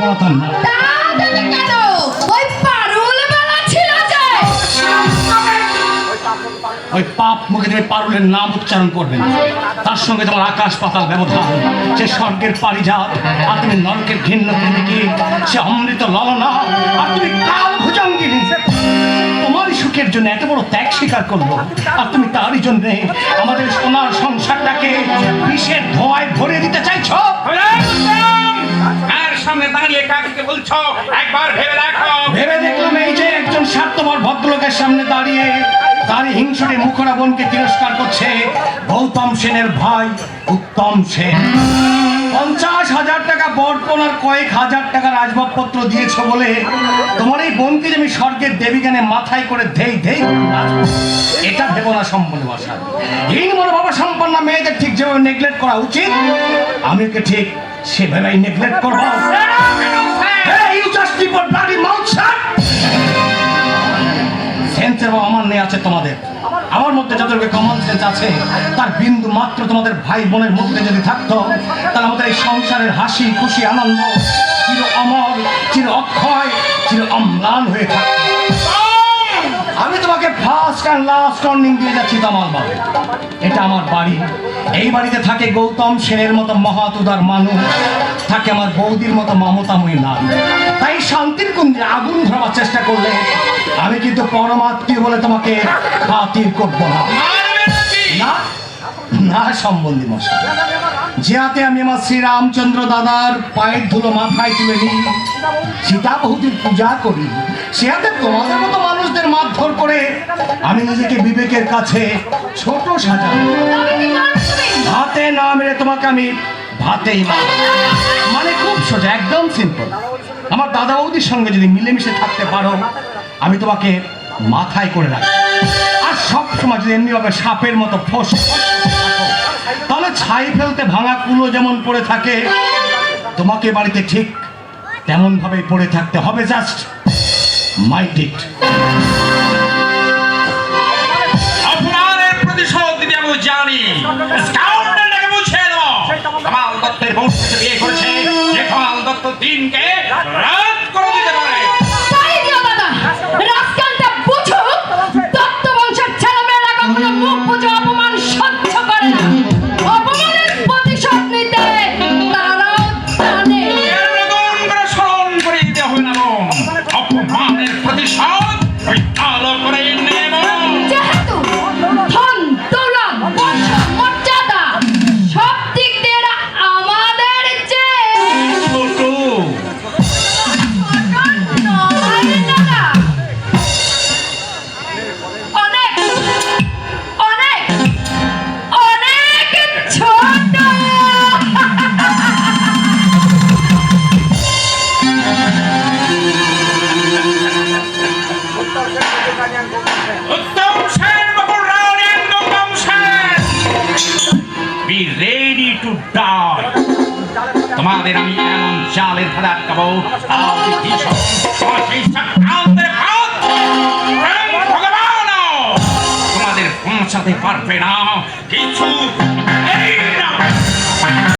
পড়াতাম না। কেন ওই পারুল বেলা ছিল যে ওই পাপ মুখে তুমি পারুলের নাম উচ্চারণ করবেন, তার সঙ্গে তোমার আকাশ পাতাল ব্যবধান। সে স্বর্গের পারিজাত আর তুমি নরকের ঘৃণ্য প্রেমিকী। সে অমৃত ললনা আর তুমি কাল ভুজঙ্গিনী। তোমারই সুখের জন্য এত বড় ত্যাগ স্বীকার করলো, আর তুমি তারই জন্য আমাদের সোনার সংসারটাকে বিষের ধোঁয়ায় ভরে দিতে চাইছো। আর সামনে দাঁড়িয়ে কাকে বলছো একবার ভেবে দেখো। ভেবে দেখলাম এই যে একজন স্বার্থপর ভদ্রলোকের সামনে দাঁড়িয়ে তারই হিংসুটে মুখরাবনকে তিরস্কার করছে গৌতম সেনের ভাই উত্তম সেন। 50,000 টাকা বর্পণ আর কয়েক হাজার টাকার আসবাবপত্র দিয়েছ বলে তোমার এই বোনকে যে আমি স্বর্গের দেবীগানে মাথায় করে ধেই ধেই নাচবো, এটা ভেবো না সম্পূর্ণ ভাষা। হীন মনোভাব সম্পন্ন মেয়েদের ঠিক যেভাবে নেগলেক্ট করা উচিত, আমি ওকে ঠিক সেভাবেই নেগলেক্ট করবো। You just keep your bloody mouth shut! সেন্সের আমার নেই আছে তোমাদের। আমার মধ্যে যাদেরকে কমন সেন্স আছে তার বিন্দু মাত্র তোমাদের ভাই বোনের মধ্যে যদি থাকতো, তাহলে আমাদের এই সংসারের হাসি খুশি আনন্দ চির অমর, চির অক্ষয়, চির অম্লান হয়ে থাকতো। আমি তোমাকে ফার্স্ট অ্যান্ড লাস্ট ওয়ার্নিং দিয়ে যাচ্ছি তামাল বাবু, এটা আমার বাড়ি। এই বাড়িতে থাকে গৌতম সেনের মতো মহৎ উদার মানুষ, থাকে আমার বৌদির মতো মমতাময়ী নারী। তাই শান্তির কুঞ্জে আগুন ধরাবার চেষ্টা করলে আমি কিন্তু পরমাত্মীয় বলে তোমাকে খাতির করবো না। না না সম্বন্ধী মশাই, যে হাতে আমি আমার শ্রীরামচন্দ্র দাদার পায়ের ধুলো মাথায় তুলে নিই, সীতা বহুতির পূজা করি, সে হাতে তোমাদের মতো মানুষদের মারধর করে আমি নিজেকে বিবেকের কাছে ছোট সাজাই। হাতে না মেরে তোমাকে আমি ভাতেই মানে খুব সোজা, একদম সিম্পল। আমার দাদা বৌদির সঙ্গে যদি মিলেমিশে থাকতে পারো, আমি তোমাকে মাথায় করে রাখি। আর সব সময় যদি এমনিভাবে সাপের মতো ফোস, তাহলে ছাই ফেলতে ভাঙা কুলো যেমন পড়ে থাকে, তোমাকে বাড়িতে ঠিক তেমন ভাবে পড়ে থাকতে হবে। Just mind it. অপমানের প্রতিশোধ দিতে আমি জানি। স্কাউন্ডারটাকে বুঝিয়ে দেবো। কামাল দত্তের বংশকে বিয়ে করেছে, যে কামাল দত্ত দিনকে রাত করে দিতে পারে। তাই দিও দাদা, রাজকালটা বুঝো। দত্ত বংশের ছেলেমেয়েরা কখনো মুখ বুঝে অপমান সহ্য করে না। অপমানের প্রতিশোধ নিতে তারাও জানে। নতুন করে স্মরণ করে দিতে হবে না বোন। অপমানের প্রতিশোধ ওই আলো করে নেব। যেহেতু ধন দৌলত বংশ মর্যাদা সব দিক দিয়ে এরা আমাদের যে ছোট নয় দাদা, অনেক অনেক অনেক ছোট। উত্তম সেন বাবু রাউনি and Gautam Sen, be ready to die. তোমাদের আমি এমন জালের ধারে আটকাবো, তোমাদের পৌঁছাতে পারবে না কিছু।